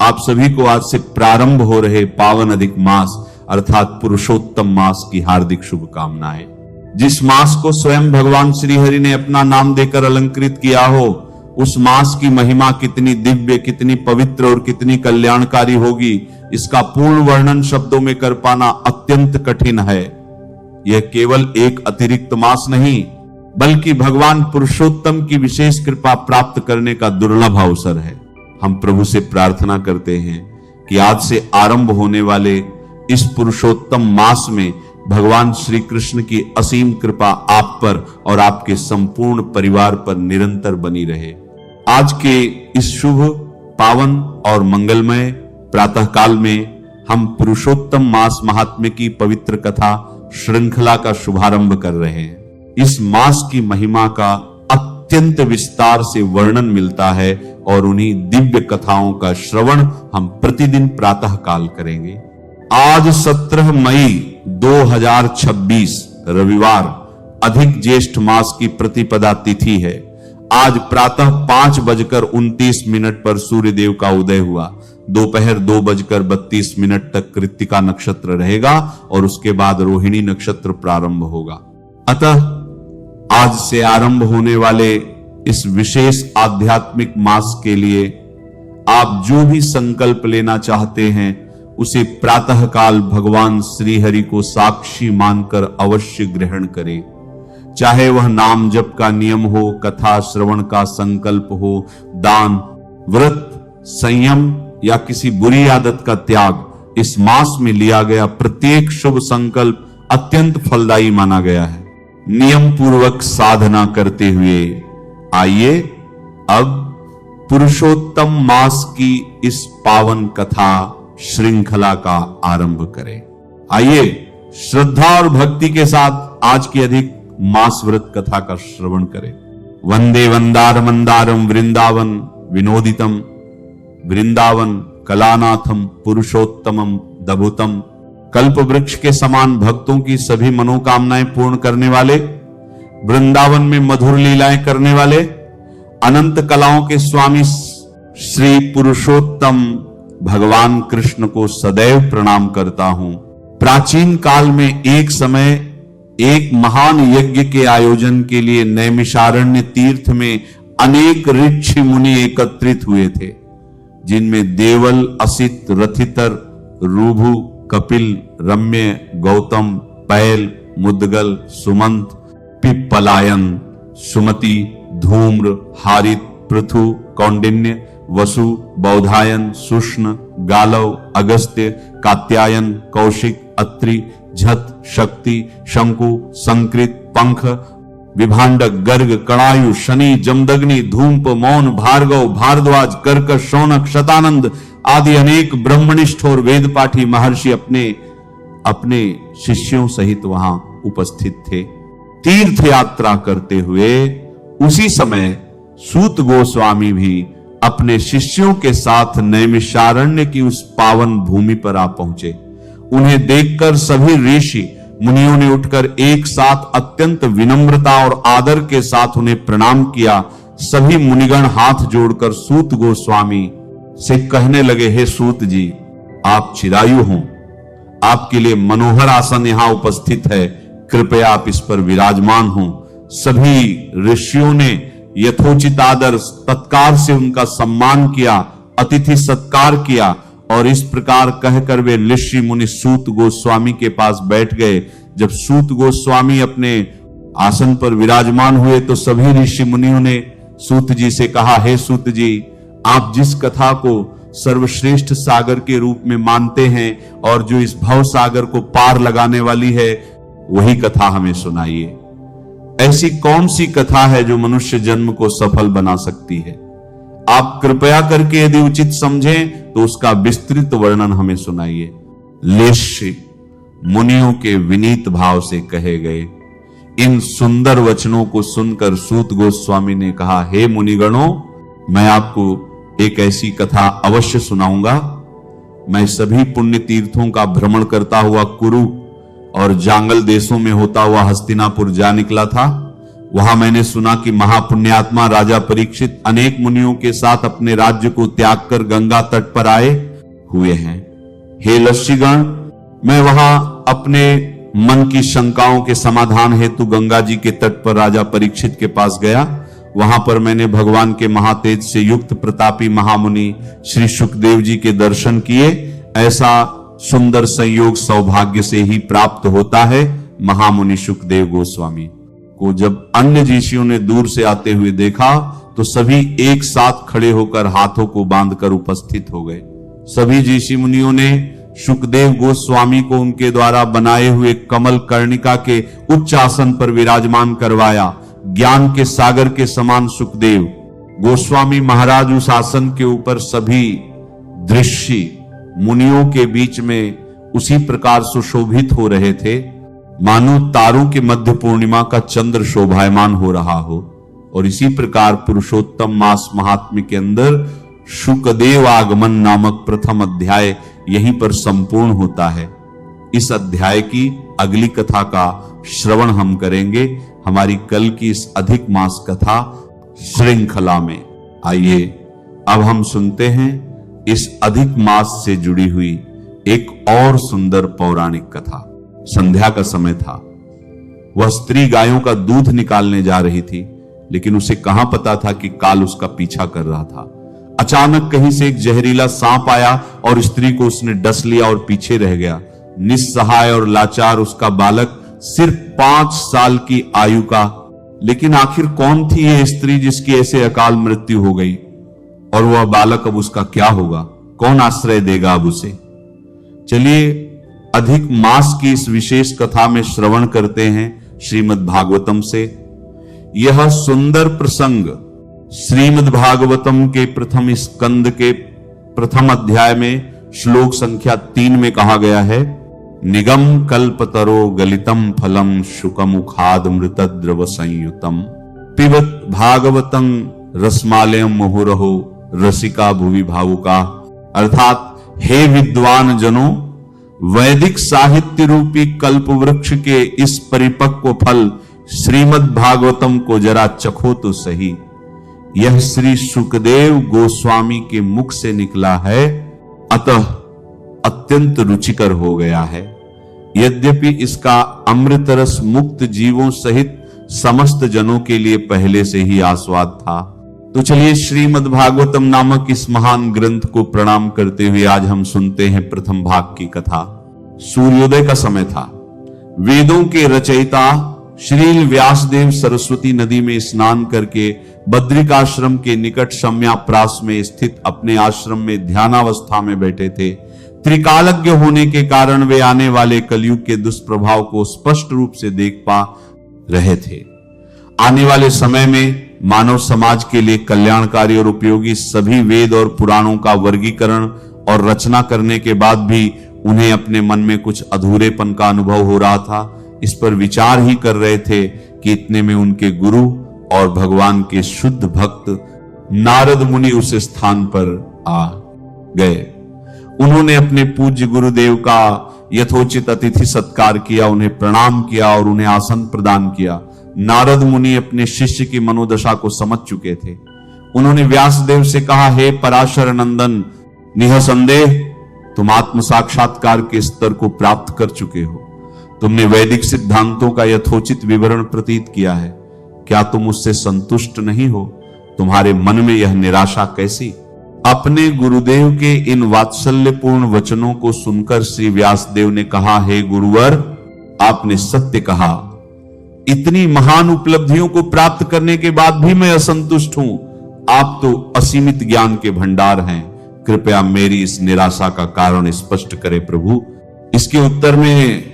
आप सभी को आज से प्रारंभ हो रहे पावन अधिक मास अर्थात पुरुषोत्तम मास की हार्दिक शुभकामनाएं। जिस मास को स्वयं भगवान श्री हरि ने अपना नाम देकर अलंकृत किया हो, उस मास की महिमा कितनी दिव्य, कितनी पवित्र और कितनी कल्याणकारी होगी, इसका पूर्ण वर्णन शब्दों में कर पाना अत्यंत कठिन है। यह केवल एक अतिरिक्त मास नहीं, बल्कि भगवान पुरुषोत्तम की विशेष कृपा प्राप्त करने का दुर्लभ अवसर है। हम प्रभु से प्रार्थना करते हैं कि आज से आरंभ होने वाले इस पुरुषोत्तम मास में भगवान श्री कृष्ण की असीम कृपा आप पर और आपके संपूर्ण परिवार पर निरंतर बनी रहे। आज के इस शुभ, पावन और मंगलमय प्रातः काल में हम पुरुषोत्तम मास महात्म्य की पवित्र कथा श्रृंखला का शुभारंभ कर रहे हैं। इस मास की महिमा का अत्यंत विस्तार से वर्णन मिलता है और उन्हीं दिव्य कथाओं का श्रवण हम प्रतिदिन प्रातः काल करेंगे। आज 17 मई 2026 रविवार अधिक ज्येष्ठ मास की प्रतिपदा तिथि है। आज प्रातः 5:29 पर सूर्यदेव का उदय हुआ। दोपहर 2:32 तक कृत्तिका नक्षत्र रहेगा और उसके बाद रोहिणी नक्षत्र प्रारंभ होगा। अतः आज से आरंभ होने वाले इस विशेष आध्यात्मिक मास के लिए आप जो भी संकल्प लेना चाहते हैं उसे प्रातः काल भगवान श्री हरि को साक्षी मानकर अवश्य ग्रहण करें। चाहे वह नाम जप का नियम हो, कथा श्रवण का संकल्प हो, दान, व्रत, संयम या किसी बुरी आदत का त्याग, इस मास में लिया गया प्रत्येक शुभ संकल्प अत्यंत फलदायी माना गया है। नियम पूर्वक साधना करते हुए आइए अब पुरुषोत्तम मास की इस पावन कथा श्रृंखला का आरंभ करें। आइए श्रद्धा और भक्ति के साथ आज की अधिक मास व्रत कथा का श्रवण करें। वंदे वंदार मंदारम वृंदावन विनोदितम वृंदावन कलानाथम पुरुषोत्तमम दभुतम। कल्प वृक्ष के समान भक्तों की सभी मनोकामनाएं पूर्ण करने वाले, वृंदावन में मधुर लीलाएं करने वाले, अनंत कलाओं के स्वामी श्री पुरुषोत्तम भगवान कृष्ण को सदैव प्रणाम करता हूं। प्राचीन काल में एक समय एक महान यज्ञ के आयोजन के लिए नैमिषारण्य तीर्थ में अनेक ऋषि मुनि एकत्रित हुए थे, जिनमें देवल, असित, रथितर, रुभु, कपिल, रम्य, गौतम, पैल, मुद्गल, सुमंत, पिप्पलायन, सुमति, धूम्र, हारित, पृथु, कौंडिन्य, वसु, बौधायन, सुष्ण, गालव, अगस्त्य, कात्यायन, कौशिक, अत्रि, झत, शक्ति, शंकु, संकृत, पंख, विभांडक, गर्ग, कणायु, शनि, जमदग्नि, धूम्प, मौन, भार्गव, भारद्वाज, कर्कश, शौनक, शतानंद आदि अनेक ब्रह्मनिष्ठ और वेदपाठी महर्षि अपने अपने शिष्यों सहित वहां उपस्थित थे। तीर्थ यात्रा करते हुए उसी समय सूत गोस्वामी भी अपने शिष्यों के साथ नैमिषारण्य की उस पावन भूमि पर आ पहुंचे। उन्हें देखकर सभी ऋषि मुनियों ने उठकर एक साथ अत्यंत विनम्रता और आदर के साथ उन्हें प्रणाम किया। सभी मुनिगण हाथ जोड़कर सूत गोस्वामी से कहने लगे, हे सूत जी, आप चिरायु हों, आपके लिए मनोहर आसन यहां उपस्थित है, कृपया आप इस पर विराजमान हों। सभी ऋषियों ने यथोचित आदर तत्कार से उनका सम्मान किया, अतिथि सत्कार किया और इस प्रकार कहकर वे ऋषि मुनि सूत गोस्वामी के पास बैठ गए। जब सूत गोस्वामी अपने आसन पर विराजमान हुए तो सभी ऋषि मुनियों ने सूत जी से कहा, हे सूत जी, आप जिस कथा को सर्वश्रेष्ठ सागर के रूप में मानते हैं और जो इस भव सागर को पार लगाने वाली है, वही कथा हमें सुनाइए। ऐसी कौन सी कथा है जो मनुष्य जन्म को सफल बना सकती है? आप कृपया करके यदि उचित समझें तो उसका विस्तृत वर्णन हमें सुनाइए। ऋषि मुनियों के विनीत भाव से कहे गए इन सुंदर वचनों को सुनकर सूत गोस्वामी ने कहा, हे मुनिगणों, मैं आपको एक ऐसी कथा अवश्य सुनाऊंगा। मैं सभी पुण्य तीर्थों का भ्रमण करता हुआ कुरु और जांगल देशों में होता हुआ हस्तिनापुर जा निकला था। वहां मैंने सुना कि महापुण्यात्मा राजा परीक्षित अनेक मुनियों के साथ अपने राज्य को त्याग कर गंगा तट पर आए हुए हैं। हे लस्सीगण, मैं वहां अपने मन की शंकाओं के समाधान हेतु गंगा जी के तट पर राजा परीक्षित के पास गया। वहां पर मैंने भगवान के महातेज से युक्त प्रतापी महामुनि श्री सुखदेव जी के दर्शन किए। ऐसा सुंदर संयोग सौभाग्य से ही प्राप्त होता है। महामुनि सुखदेव गोस्वामी को जब अन्य ऋषियों ने दूर से आते हुए देखा तो सभी एक साथ खड़े होकर हाथों को बांधकर उपस्थित हो गए। सभी ऋषि मुनियों ने सुखदेव गोस्वामी को उनके द्वारा बनाए हुए कमल कर्णिका के उच्च आसन पर विराजमान करवाया। ज्ञान के सागर के समान सुखदेव गोस्वामी महाराज उस आसन के ऊपर सभी दृश्य मुनियों के बीच में उसी प्रकार सुशोभित हो रहे थे मानो तारों के मध्य पूर्णिमा का चंद्र शोभायमान हो रहा हो। और इसी प्रकार पुरुषोत्तम मास महात्म्य के अंदर शुकदेव आगमन नामक प्रथम अध्याय यहीं पर संपूर्ण होता है। इस अध्याय की अगली कथा का श्रवण हम करेंगे हमारी कल की इस अधिक मास कथा श्रृंखला में। आइए अब हम सुनते हैं इस अधिक मास से जुड़ी हुई एक और सुंदर पौराणिक कथा। संध्या का समय था। वह स्त्री गायों का दूध निकालने जा रही थी, लेकिन उसे कहां पता था कि काल उसका पीछा कर रहा था। अचानक कहीं से एक जहरीला सांप आया और स्त्री को उसने डस लिया और पीछे रह गया। निस्सहाय और लाचार उसका बालक सिर्फ 5 साल की आयु का। लेकिन आखिर कौन थी यह स्त्री जिसकी ऐसे अकाल मृत्यु हो गई, और वह बालक अब उसका क्या होगा? कौन आश्रय देगा अब उसे? चलिए अधिक मास की इस विशेष कथा में श्रवण करते हैं श्रीमद् भागवतम से। यह सुंदर प्रसंग श्रीमद् भागवतम के प्रथम स्कंद के प्रथम अध्याय में श्लोक संख्या 3 में कहा गया है। निगम कल्पतरो गलितम फलम शुकमुखाद मृतद्रव संयुतम पिबत भागवतं रसमालयम मुहुरहो रसिका भुवि भावुका। अर्थात हे विद्वान जनों, वैदिक साहित्य रूपी कल्प वृक्ष के इस परिपक्व फल श्रीमद् भागवतम को जरा चखो तो सही। यह श्री सुखदेव गोस्वामी के मुख से निकला है, अतः अत्यंत रुचिकर हो गया है। यद्यपि इसका अमृत रस मुक्त जीवों सहित समस्त जनों के लिए पहले से ही आस्वाद था। तो चलिए श्रीमद् भागवतम नामक इस महान ग्रंथ को प्रणाम करते हुए आज हम सुनते हैं प्रथम भाग की कथा। सूर्योदय का समय था। वेदों के रचयिता श्रील व्यासदेव सरस्वती नदी में स्नान करके बद्रिकाश्रम के निकट शम्याप्रास में स्थित अपने आश्रम में ध्यानावस्था में बैठे थे। त्रिकालज्ञ होने के कारण वे आने वाले कलयुग के दुष्प्रभाव को स्पष्ट रूप से देख पा रहे थे। आने वाले समय में मानव समाज के लिए कल्याणकारी और उपयोगी सभी वेद और पुराणों का वर्गीकरण और रचना करने के बाद भी उन्हें अपने मन में कुछ अधूरेपन का अनुभव हो रहा था। इस पर विचार ही कर रहे थे कि इतने में उनके गुरु और भगवान के शुद्ध भक्त नारद मुनि उस स्थान पर आ गए। उन्होंने अपने पूज्य गुरुदेव का यथोचित अतिथि सत्कार किया, उन्हें प्रणाम किया और उन्हें आसन प्रदान किया। नारद मुनि अपने शिष्य की मनोदशा को समझ चुके थे। उन्होंने व्यासदेव से कहा, हे पराशर नंदन, निःसंदेह तुम आत्म साक्षात्कार के स्तर को प्राप्त कर चुके हो। तुमने वैदिक सिद्धांतों का यथोचित विवरण प्रतीत किया है। क्या तुम उससे संतुष्ट नहीं हो? तुम्हारे मन में यह निराशा कैसी? अपने गुरुदेव के इन वात्सल्यपूर्ण वचनों को सुनकर श्री व्यासदेव ने कहा, हे गुरुवर, आपने सत्य कहा। इतनी महान उपलब्धियों को प्राप्त करने के बाद भी मैं असंतुष्ट हूं। आप तो असीमित ज्ञान के भंडार हैं। कृपया मेरी इस निराशा का कारण स्पष्ट करें प्रभु। इसके उत्तर में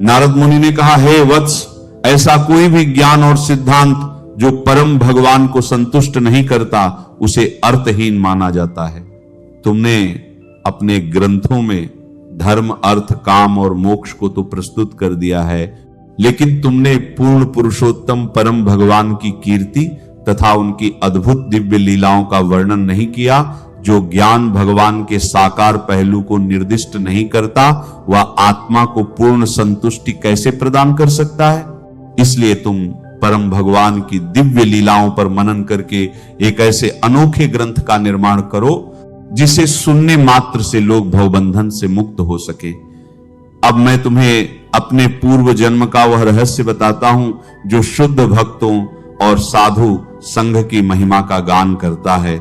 नारद मुनि ने कहा, हे वत्स, ऐसा कोई भी ज्ञान और सिद्धांत जो परम भगवान को संतुष्ट नहीं करता उसे अर्थहीन माना जाता है। तुमने अपने ग्रंथों में धर्म, अर्थ, काम और मोक्ष को तो प्रस्तुत कर दिया है, लेकिन तुमने पूर्ण पुरुषोत्तम परम भगवान की कीर्ति तथा उनकी अद्भुत दिव्य लीलाओं का वर्णन नहीं किया। जो ज्ञान भगवान के साकार पहलू को निर्दिष्ट नहीं करता, वह आत्मा को पूर्ण संतुष्टि कैसे प्रदान कर सकता है? इसलिए तुम परम भगवान की दिव्य लीलाओं पर मनन करके एक ऐसे अनोखे ग्रंथ का निर्माण करो जिसे सुनने मात्र से लोग भवबंधन से मुक्त हो सके। अब मैं तुम्हें अपने पूर्व जन्म का वह रहस्य बताता हूं जो शुद्ध भक्तों और साधु संघ की महिमा का गान करता है।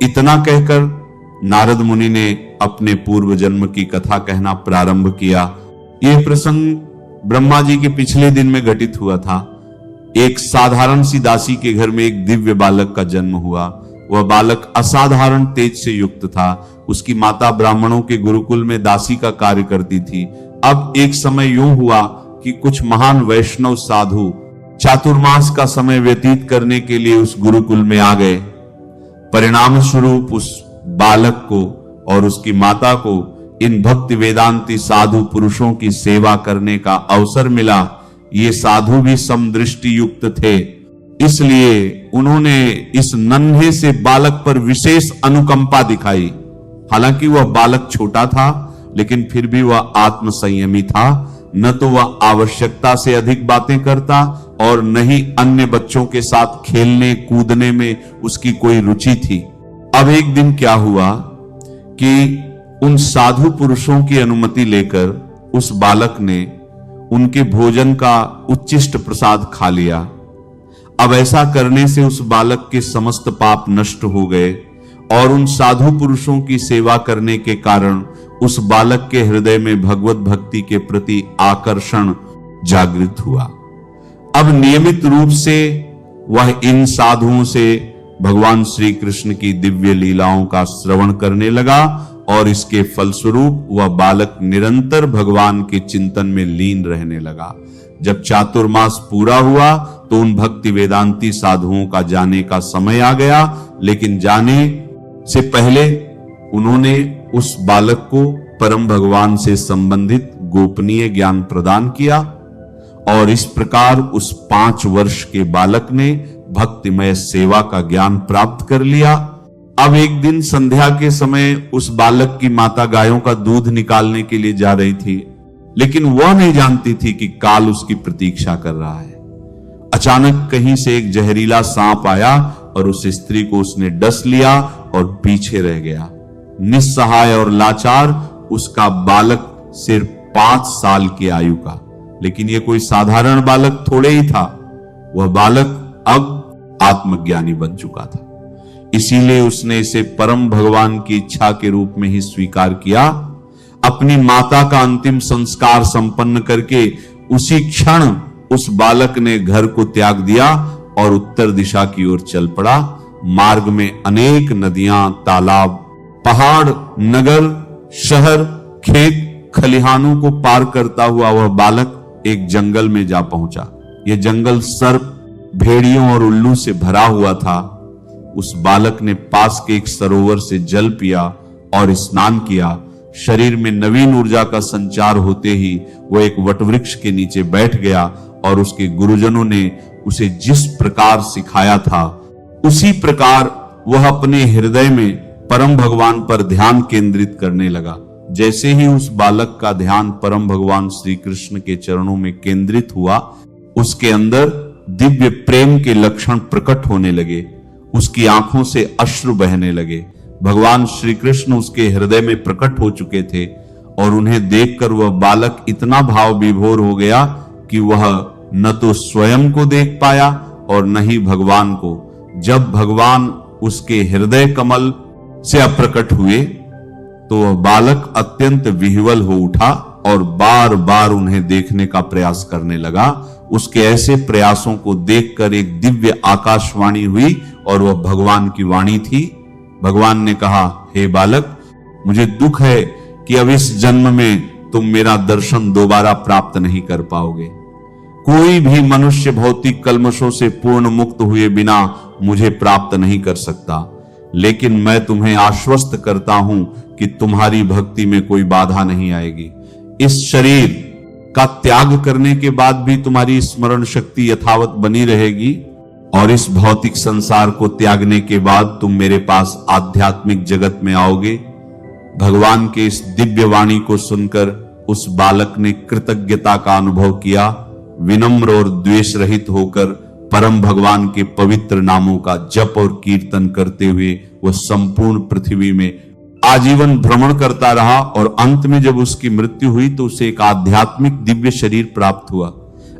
इतना कहकर नारद मुनि ने अपने पूर्व जन्म की कथा कहना प्रारंभ किया। यह प्रसंग ब्रह्मा जी के पिछले दिन में घटित हुआ था। एक साधारण सी दासी के घर में एक दिव्य बालक का जन्म हुआ। वह बालक असाधारण तेज से युक्त था। उसकी माता ब्राह्मणों के गुरुकुल में दासी का कार्य करती थी। अब एक समय यूं हुआ कि कुछ महान वैष्णव साधु चातुर्मास का समय व्यतीत करने के लिए उस गुरुकुल में आ गए। परिणाम स्वरूप उस बालक को और उसकी माता को इन भक्ति वेदांती साधु पुरुषों की सेवा करने का अवसर मिला। ये साधु भी समदृष्टि युक्त थे, इसलिए उन्होंने इस नन्हे से बालक पर विशेष अनुकंपा दिखाई। हालांकि वह बालक छोटा था, लेकिन फिर भी वह आत्म संयमी था। न तो वह आवश्यकता से अधिक बातें करता और न ही अन्य बच्चों के साथ खेलने कूदने में उसकी कोई रुचि थी। अब एक दिन क्या हुआ कि उन साधु पुरुषों की अनुमति लेकर उस बालक ने उनके भोजन का उच्चिष्ट प्रसाद खा लिया। अब ऐसा करने से उस बालक के समस्त पाप नष्ट हो गए और उन साधु पुरुषों की सेवा करने के कारण उस बालक के हृदय में भगवत भक्ति के प्रति आकर्षण जागृत हुआ। अब नियमित रूप से वह इन साधुओं से भगवान श्री कृष्ण की दिव्य लीलाओं का श्रवण करने लगा और इसके फलस्वरूप वह बालक निरंतर भगवान के चिंतन में लीन रहने लगा। जब चातुर्मास पूरा हुआ तो उन भक्ति वेदांती साधुओं का जाने का समय आ गया, लेकिन जाने से पहले उन्होंने उस बालक को परम भगवान से संबंधित गोपनीय ज्ञान प्रदान किया और इस प्रकार उस 5 वर्ष के बालक ने भक्तिमय सेवा का ज्ञान प्राप्त कर लिया। अब एक दिन संध्या के समय उस बालक की माता गायों का दूध निकालने के लिए जा रही थी, लेकिन वह नहीं जानती थी कि काल उसकी प्रतीक्षा कर रहा है। अचानक कहीं से एक जहरीला सांप आया और उस स्त्री को उसने डस लिया और पीछे रह गया। निस्सहाय और लाचार उसका बालक सिर्फ 5 साल की आयु का, लेकिन यह कोई साधारण बालक थोड़े ही था। वह बालक अब आत्मज्ञानी बन चुका था। इसीलिए उसने इसे परम भगवान की इच्छा के रूप में ही स्वीकार किया। अपनी माता का अंतिम संस्कार संपन्न करके उसी क्षण उस बालक ने घर को त्याग दिया और उत्तर दिशा की ओर चल पड़ा। मार्ग में अनेक नदियां, तालाब, पहाड़, नगर, शहर, खेत, खलिहानों को पार करता हुआ वह बालक एक जंगल में जा पहुंचा। यह जंगल सर्प, भेड़ियों और उल्लू से भरा हुआ था। उस बालक ने पास के एक सरोवर से जल पिया और स्नान किया। शरीर में नवीन ऊर्जा का संचार होते ही वह एक वटवृक्ष के नीचे बैठ गया और उसके गुरुजनों ने उसे जिस प्रकार सिखाया था उसी प्रकार वह अपने हृदय में परम भगवान पर ध्यान केंद्रित करने लगा। जैसे ही उस बालक का ध्यान परम भगवान श्री कृष्ण के चरणों में केंद्रित हुआ, उसके अंदर दिव्य प्रेम के लक्षण प्रकट होने लगे। उसकी आंखों से अश्रु बहने लगे। भगवान श्री कृष्ण उसके हृदय में प्रकट हो चुके थे और उन्हें देखकर वह बालक इतना भाव विभोर हो गया कि वह न तो स्वयं को देख पाया और न ही भगवान को। जब भगवान उसके हृदय कमल से अप्रकट हुए तो वह बालक अत्यंत विह्वल हो उठा और बार बार उन्हें देखने का प्रयास करने लगा। उसके ऐसे प्रयासों को देखकर एक दिव्य आकाशवाणी हुई और वह भगवान की वाणी थी। भगवान ने कहा, हे बालक, मुझे दुख है कि अब इस जन्म में तुम मेरा दर्शन दोबारा प्राप्त नहीं कर पाओगे। कोई भी मनुष्य भौतिक कल्मशों से पूर्ण मुक्त हुए बिना मुझे प्राप्त नहीं कर सकता, लेकिन मैं तुम्हें आश्वस्त करता हूं कि तुम्हारी भक्ति में कोई बाधा नहीं आएगी। इस शरीर का त्याग करने के बाद भी तुम्हारी स्मरण शक्ति यथावत बनी रहेगी और इस भौतिक संसार को त्यागने के बाद तुम मेरे पास आध्यात्मिक जगत में आओगे। भगवान के इस दिव्य वाणी को सुनकर उस बालक ने कृतज्ञता का अनुभव किया। विनम्र और द्वेष रहित होकर परम भगवान के पवित्र नामों का जप और कीर्तन करते हुए वह संपूर्ण पृथ्वी में आजीवन भ्रमण करता रहा, और अंत में जब उसकी मृत्यु हुई तो उसे एक आध्यात्मिक दिव्य शरीर प्राप्त हुआ,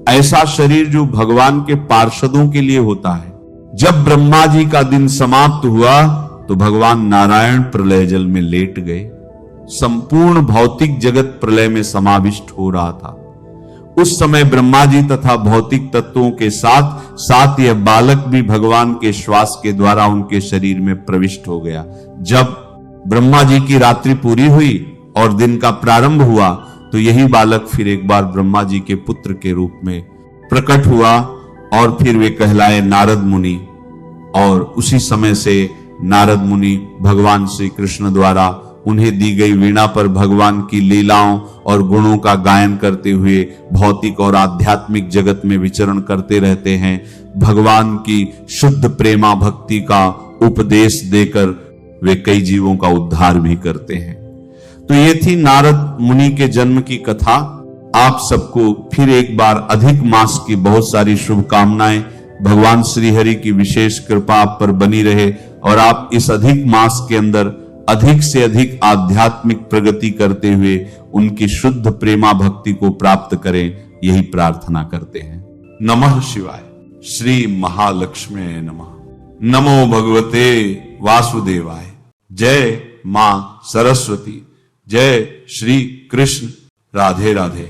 ऐसा शरीर जो भगवान के पार्षदों के लिए होता है। जब ब्रह्मा जी का दिन समाप्त हुआ तो भगवान नारायण प्रलय जल में लेट गए। संपूर्ण भौतिक जगत प्रलय में समाविष्ट हो रहा था। उस समय ब्रह्मा जी तथा भौतिक तत्वों के साथ साथ यह बालक भी भगवान के श्वास के द्वारा उनके शरीर में प्रविष्ट हो गया। जब ब्रह्मा जी की रात्रि पूरी हुई और दिन का प्रारंभ हुआ तो यही बालक फिर एक बार ब्रह्मा जी के पुत्र के रूप में प्रकट हुआ, और फिर वे कहलाए नारद मुनि। और उसी समय से नारद मुनि भगवान श्री कृष्ण द्वारा उन्हें दी गई वीणा पर भगवान की लीलाओं और गुणों का गायन करते हुए भौतिक और आध्यात्मिक जगत में विचरण करते रहते हैं। भगवान की शुद्ध प्रेमा भक्ति का उपदेश देकर वे कई जीवों का उद्धार भी करते हैं। तो ये थी नारद मुनि के जन्म की कथा। आप सबको फिर एक बार अधिक मास की बहुत सारी शुभकामनाएं। भगवान श्री हरि की विशेष कृपा आप पर बनी रहे और आप इस अधिक मास के अंदर अधिक से अधिक आध्यात्मिक प्रगति करते हुए उनकी शुद्ध प्रेमा भक्ति को प्राप्त करें, यही प्रार्थना करते हैं। नमः शिवाय। श्री महालक्ष्मी नमः। नमो भगवते वासुदेवाय। जय मां सरस्वती। जय श्री कृष्ण। राधे राधे।